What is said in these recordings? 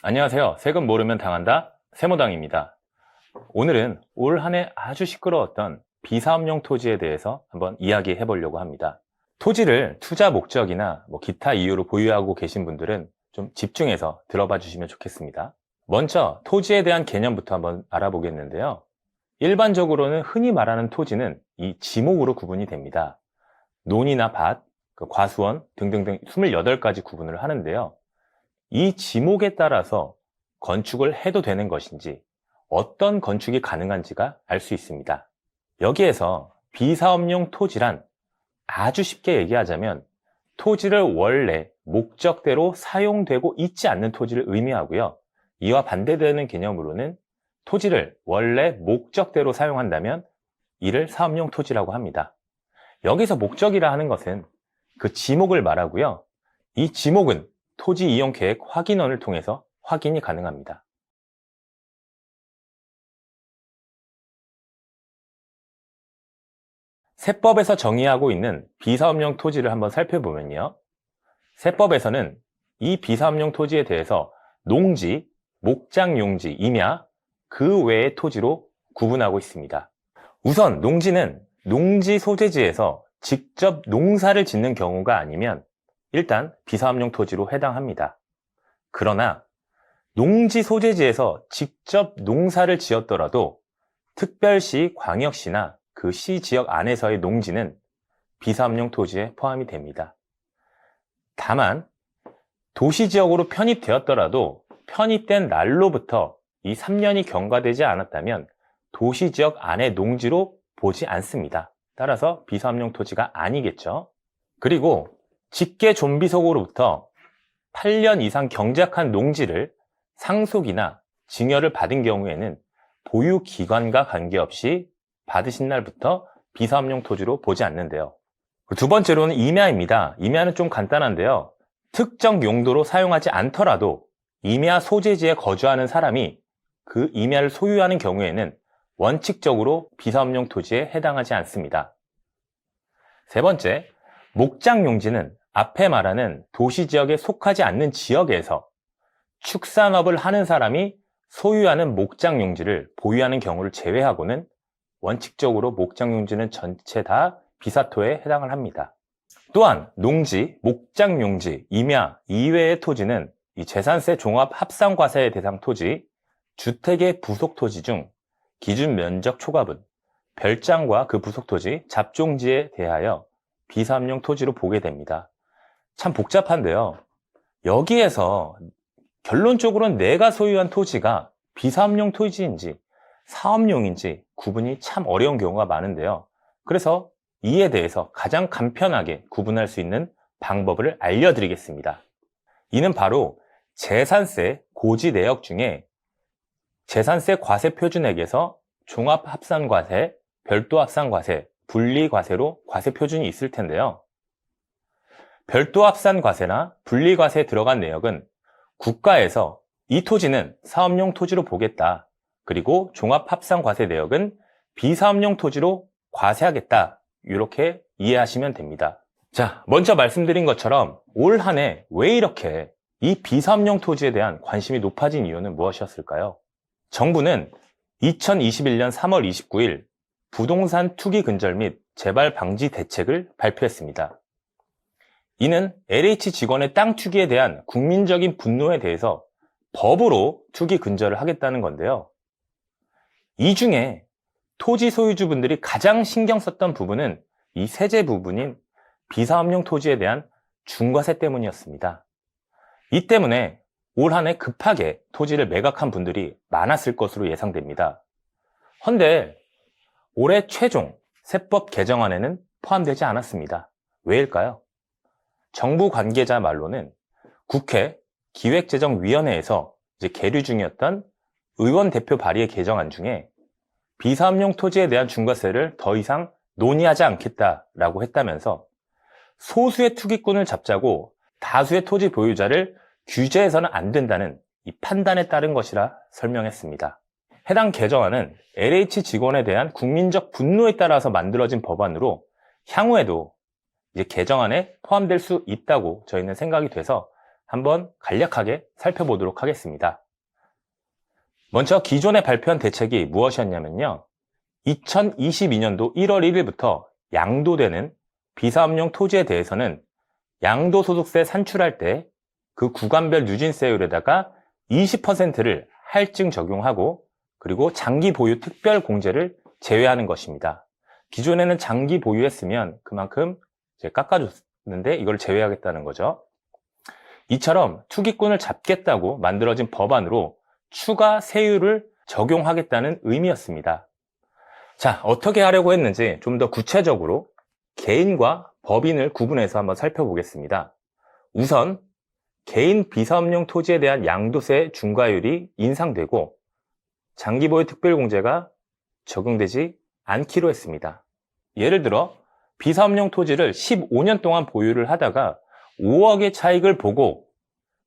안녕하세요. 세금 모르면 당한다. 세모당입니다. 오늘은 올 한 해 아주 시끄러웠던 비사업용 토지에 대해서 한번 이야기해 보려고 합니다. 토지를 투자 목적이나 기타 이유로 보유하고 계신 분들은 좀 집중해서 들어봐 주시면 좋겠습니다. 먼저 토지에 대한 개념부터 한번 알아보겠는데요. 일반적으로는 흔히 말하는 토지는 이 지목으로 구분이 됩니다. 논이나 밭, 과수원 등등등 28가지 구분을 하는데요. 이 지목에 따라서 건축을 해도 되는 것인지 어떤 건축이 가능한지가 알 수 있습니다. 여기에서 비사업용 토지란 아주 쉽게 얘기하자면 토지를 원래 목적대로 사용되고 있지 않는 토지를 의미하고요. 이와 반대되는 개념으로는 토지를 원래 목적대로 사용한다면 이를 사업용 토지라고 합니다. 여기서 목적이라 하는 것은 그 지목을 말하고요. 이 지목은 토지 이용 계획 확인원을 통해서 확인이 가능합니다. 세법에서 정의하고 있는 비사업용 토지를 한번 살펴보면요. 세법에서는 이 비사업용 토지에 대해서 농지, 목장용지, 임야, 그 외의 토지로 구분하고 있습니다. 우선 농지는 농지 소재지에서 직접 농사를 짓는 경우가 아니면 일단 비사업용 토지로 해당합니다. 그러나 농지 소재지에서 직접 농사를 지었더라도 특별시, 광역시나 그 시 지역 안에서의 농지는 비사업용 토지에 포함이 됩니다. 다만 도시 지역으로 편입되었더라도 편입된 날로부터 이 3년이 경과되지 않았다면 도시 지역 안의 농지로 보지 않습니다. 따라서 비사업용 토지가 아니겠죠. 그리고 직계 좀비속으로부터 8년 이상 경작한 농지를 상속이나 증여를 받은 경우에는 보유기관과 관계없이 받으신 날부터 비사업용 토지로 보지 않는데요. 두 번째로는 임야입니다. 임야는 좀 간단한데요. 특정 용도로 사용하지 않더라도 임야 소재지에 거주하는 사람이 그 임야를 소유하는 경우에는 원칙적으로 비사업용 토지에 해당하지 않습니다. 세 번째, 목장용지는 앞에 말하는 도시지역에 속하지 않는 지역에서 축산업을 하는 사람이 소유하는 목장용지를 보유하는 경우를 제외하고는 원칙적으로 목장용지는 전체 다 비사토에 해당을 합니다. 또한 농지, 목장용지, 임야 이외의 토지는 이 재산세 종합 합산과세 대상 토지, 주택의 부속토지 중 기준 면적 초과분, 별장과 그 부속토지, 잡종지에 대하여 비사업용 토지로 보게 됩니다. 참 복잡한데요. 여기에서 결론적으로는 내가 소유한 토지가 비사업용 토지인지 사업용인지 구분이 참 어려운 경우가 많은데요. 그래서 이에 대해서 가장 간편하게 구분할 수 있는 방법을 알려드리겠습니다. 이는 바로 재산세 고지 내역 중에 재산세 과세 표준액에서 종합합산과세, 별도합산과세, 분리과세로 과세 표준이 있을 텐데요. 별도합산과세나 분리과세에 들어간 내역은 국가에서 이 토지는 사업용 토지로 보겠다. 그리고 종합합산과세 내역은 비사업용 토지로 과세하겠다. 이렇게 이해하시면 됩니다. 자, 먼저 말씀드린 것처럼 올 한 해 왜 이렇게 이 비사업용 토지에 대한 관심이 높아진 이유는 무엇이었을까요? 정부는 2021년 3월 29일 부동산 투기 근절 및 재발 방지 대책을 발표했습니다. 이는 LH 직원의 땅 투기에 대한 국민적인 분노에 대해서 법으로 투기 근절을 하겠다는 건데요. 이 중에 토지 소유주분들이 가장 신경 썼던 부분은 이 세제 부분인 비사업용 토지에 대한 중과세 때문이었습니다. 이 때문에 올 한 해 급하게 토지를 매각한 분들이 많았을 것으로 예상됩니다. 헌데 올해 최종 세법 개정안에는 포함되지 않았습니다. 왜일까요? 정부 관계자 말로는 국회 기획재정위원회에서 계류 중이었던 의원 대표 발의의 개정안 중에 비사업용 토지에 대한 중과세를 더 이상 논의하지 않겠다라고 했다면서 소수의 투기꾼을 잡자고 다수의 토지 보유자를 규제해서는 안 된다는 이 판단에 따른 것이라 설명했습니다. 해당 개정안은 LH 직원에 대한 국민적 분노에 따라서 만들어진 법안으로 향후에도 이제 개정안에 포함될 수 있다고 저희는 생각이 돼서 한번 간략하게 살펴보도록 하겠습니다. 먼저 기존에 발표한 대책이 무엇이었냐면요. 2022년도 1월 1일부터 양도되는 비사업용 토지에 대해서는 양도소득세 산출할 때 그 구간별 누진세율에다가 20%를 할증 적용하고 그리고 장기 보유 특별 공제를 제외하는 것입니다. 기존에는 장기 보유했으면 그만큼 이제 깎아줬는데 이걸 제외하겠다는 거죠. 이처럼 투기꾼을 잡겠다고 만들어진 법안으로 추가 세율을 적용하겠다는 의미였습니다. 자, 어떻게 하려고 했는지 좀 더 구체적으로 개인과 법인을 구분해서 한번 살펴보겠습니다. 우선 개인 비사업용 토지에 대한 양도세 중과율이 인상되고 장기보유 특별공제가 적용되지 않기로 했습니다. 예를 들어 비사업용 토지를 15년 동안 보유를 하다가 5억의 차익을 보고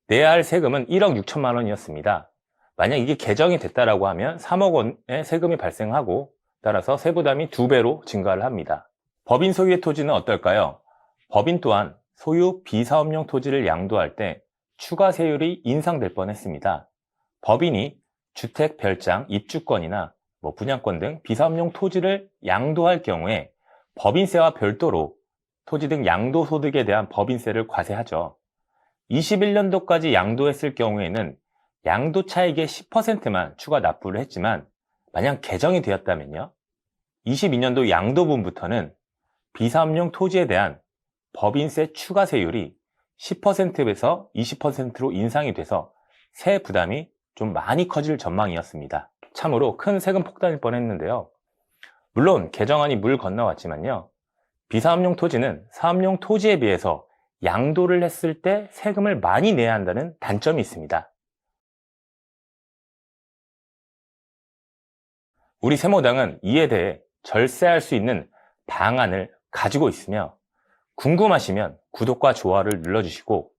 내야 할 세금은 1억 6천만 원이었습니다. 만약 이게 개정이 됐다라고 하면 3억 원의 세금이 발생하고 따라서 세부담이 2배로 증가를 합니다. 법인 소유의 토지는 어떨까요? 법인 또한 소유 비사업용 토지를 양도할 때 추가 세율이 인상될 뻔했습니다. 법인이 주택 별장 입주권이나 분양권 등 비사업용 토지를 양도할 경우에 법인세와 별도로 토지 등 양도소득에 대한 법인세를 과세하죠. 21년도까지 양도했을 경우에는 양도 차익의 10%만 추가 납부를 했지만 만약 개정이 되었다면요. 22년도 양도분부터는 비사업용 토지에 대한 법인세 추가 세율이 10%에서 20%로 인상이 돼서 세 부담이 좀 많이 커질 전망이었습니다. 참으로 큰 세금 폭탄일 뻔했는데요. 물론 개정안이 물 건너왔지만요. 비사업용 토지는 사업용 토지에 비해서 양도를 했을 때 세금을 많이 내야 한다는 단점이 있습니다. 우리 세모당은 이에 대해 절세할 수 있는 방안을 가지고 있으며 궁금하시면 구독과 좋아요를 눌러주시고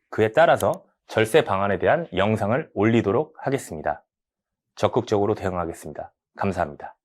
그에 따라서 절세 방안에 대한 영상을 올리도록 하겠습니다. 적극적으로 대응하겠습니다. 감사합니다.